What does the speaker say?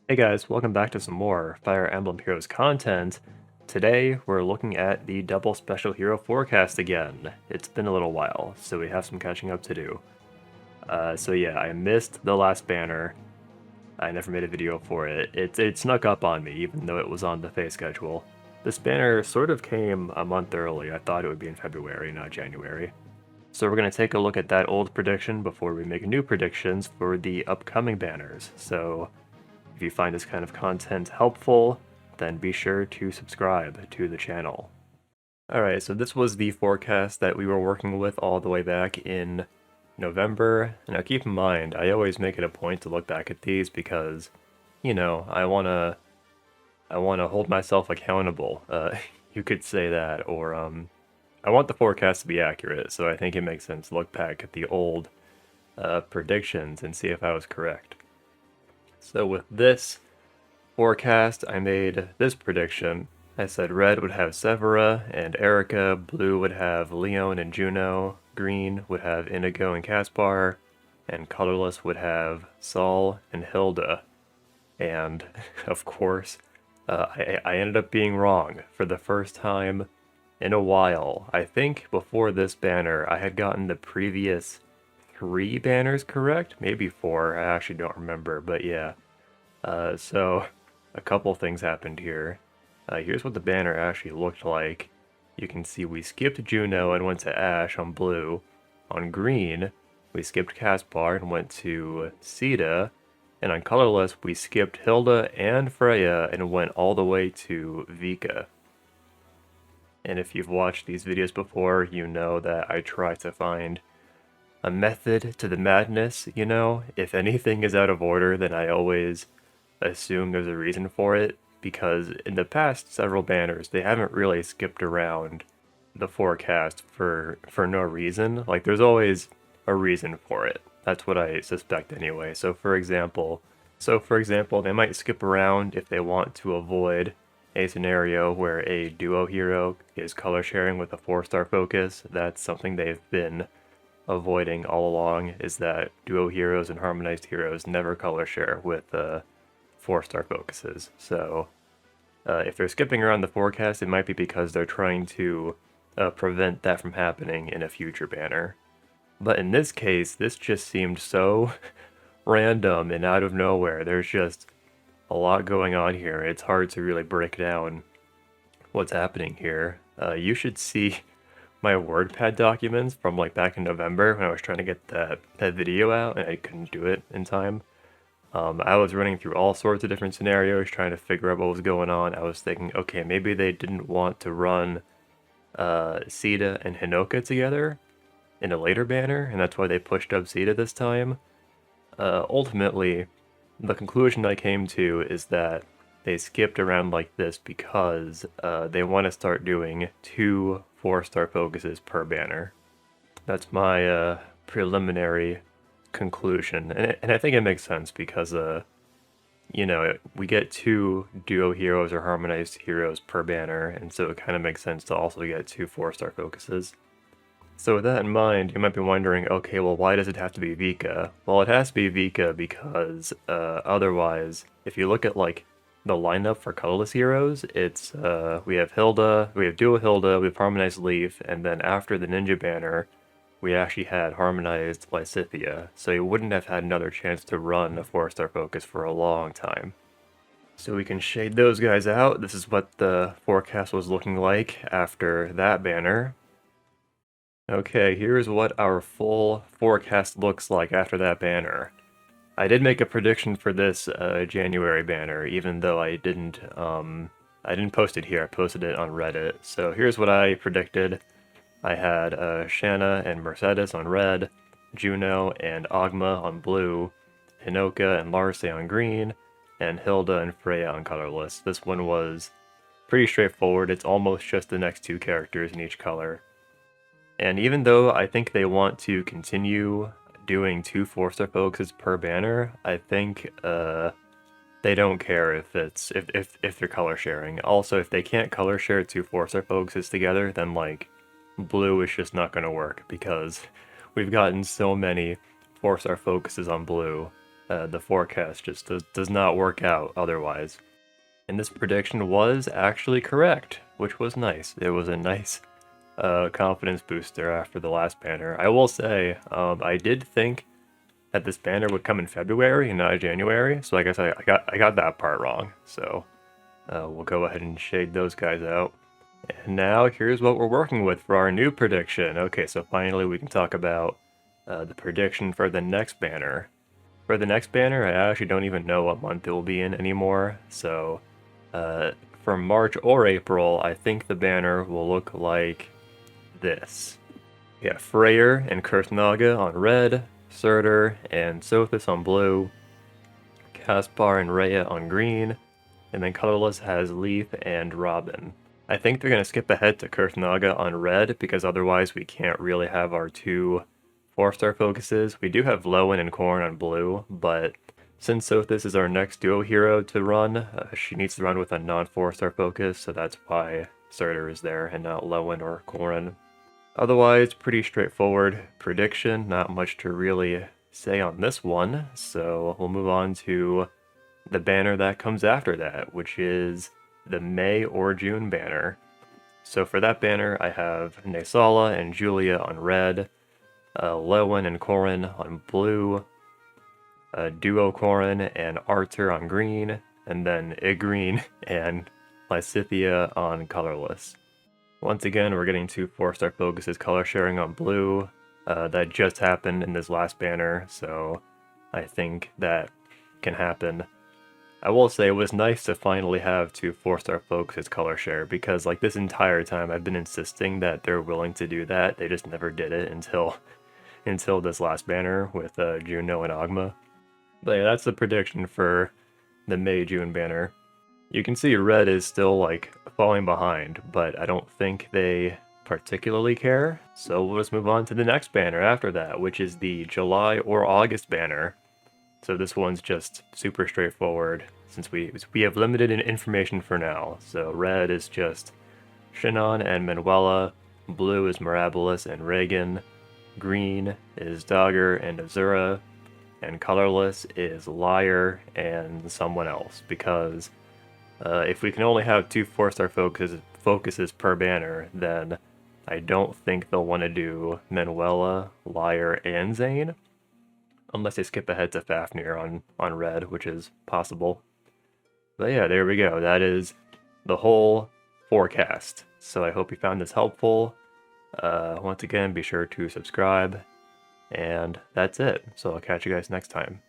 Hey guys, welcome back to some more Fire Emblem Heroes content. Today, we're looking at the double special hero forecast again. It's been a little while, so we have some catching up to do. So yeah, I missed the last banner. I never made a video for it. It snuck up on me, even though it was on the phase schedule. This banner sort of came a month early. I thought it would be in February, not January. So we're going to take a look at that old prediction before we make new predictions for the upcoming banners. So if you find this kind of content helpful, then be sure to subscribe to the channel. Alright, so this was the forecast that we were working with all the way back in November. Now keep in mind, I always make it a point to look back at these because, you know, I wanna hold myself accountable. You could say that, or I want the forecast to be accurate, so I think it makes sense to look back at the old predictions and see if I was correct. So with this forecast, I made this prediction. I said red would have Severa and Erica, blue would have Leon and Juno, green would have Inigo and Caspar, and colorless would have Saul and Hilda. And, of course, I ended up being wrong for the first time in a while. I think before this banner, I had gotten the previous 3 banners correct, maybe 4, I actually don't remember, but yeah. So a couple things happened here. Here's what the banner actually looked like. You can see we skipped Juno and went to Ash on blue. On green, we skipped Caspar and went to Sita. And on colorless, we skipped Hilda and Freya and went all the way to Vika. And if you've watched these videos before, you know that I try to find a method to the madness, you know? If anything is out of order, then I always assume there's a reason for it, because in the past several banners, they haven't really skipped around the forecast for no reason. Like, there's always a reason for it. That's what I suspect anyway. So for example, they might skip around if they want to avoid a scenario where a duo hero is color sharing with a 4-star focus. That's something they've been avoiding all along, is that duo heroes and harmonized heroes never color share with 4-star focuses. So if they're skipping around the forecast, it might be because they're trying to prevent that from happening in a future banner. But in this case, this just seemed so random and out of nowhere. There's just a lot going on here. It's hard to really break down what's happening here. You should see my WordPad documents from like back in November when I was trying to get that video out and I couldn't do it in time. I was running through all sorts of different scenarios trying to figure out what was going on. I was thinking, okay, maybe they didn't want to run Sita and Hinoka together in a later banner, and that's why they pushed up Sita this time. Ultimately, the conclusion I came to is that they skipped around like this because they want to start doing 2 4-star focuses per banner. That's my preliminary conclusion, and I think it makes sense because, you know, we get 2 duo heroes or harmonized heroes per banner, and so it kind of makes sense to also get 2 4-star focuses. So with that in mind, you might be wondering, okay, well, why does it have to be Vika? Well, it has to be Vika because otherwise, if you look at like the lineup for colorless heroes, it's we have Hilda, we have duo Hilda, we have harmonized Leif, and then after the ninja banner, we actually had harmonized Lysithea, so you wouldn't have had another chance to run a 4-star focus for a long time. So we can shade those guys out. This is what the forecast was looking like after that banner. Okay, here's what our full forecast looks like after that banner. I did make a prediction for this January banner, even though I didn't post it here. I posted it on Reddit. So here's what I predicted. I had Shanna and Mercedes on red, Juno and Agma on blue, Hinoka and Larse on green, and Hilda and Freya on colorless. This one was pretty straightforward. It's almost just the next 2 characters in each color. And even though I think they want to continue doing 2 4-star focuses per banner, I think they don't care if they're color sharing. Also, if they can't color share 2 4-star focuses together, then like blue is just not going to work because we've gotten so many 4-star focuses on blue the forecast just does not work out otherwise. And this prediction was actually correct, which was nice. It was a nice confidence booster after the last banner. I will say, I did think that this banner would come in February and not January, so I guess I got that part wrong. So we'll go ahead and shade those guys out. And now here's what we're working with for our new prediction. Okay, so finally we can talk about the prediction for the next banner. For the next banner, I actually don't even know what month it will be in anymore, so for March or April, I think the banner will look like this. We have Freyr and Kurthnaga on red, Surtur and Sothis on blue, Caspar and Rhea on green, and then colorless has Leif and Robin. I think they're going to skip ahead to Kurthnaga on red, because otherwise we can't really have our two 4-star focuses. We do have Lowen and Korn on blue, but since Sothis is our next duo hero to run, she needs to run with a non-4-star focus, so that's why Surtur is there and not Lowen or Korn. Otherwise, pretty straightforward prediction, not much to really say on this one, so we'll move on to the banner that comes after that, which is the May or June banner. So for that banner, I have Naesala and Julia on red, Lowen and Corrin on blue, Duo Corrin and Arthur on green, and then Igreen and Lysithea on colorless. Once again, we're getting two 4-star focuses color sharing on blue. That just happened in this last banner, so I think that can happen. I will say it was nice to finally have two 4-star focuses color share, because like this entire time I've been insisting that they're willing to do that. They just never did it until this last banner with Juno and Ogma. But yeah, that's the prediction for the May-June banner. You can see red is still like falling behind, but I don't think they particularly care. So we'll just move on to the next banner after that, which is the July or August banner. So this one's just super straightforward, since we have limited information for now. So red is just Shinon and Manuela, blue is Mirabilis and Reagan, green is Dagger and Azura, and colorless is Lyre and someone else, because if we can only have two 4-star focuses per banner, then I don't think they'll want to do Manuela, Lyre, and Zane, unless they skip ahead to Fafnir on red, which is possible. But yeah, there we go. That is the whole forecast. So I hope you found this helpful. Once again, be sure to subscribe. And that's it. So I'll catch you guys next time.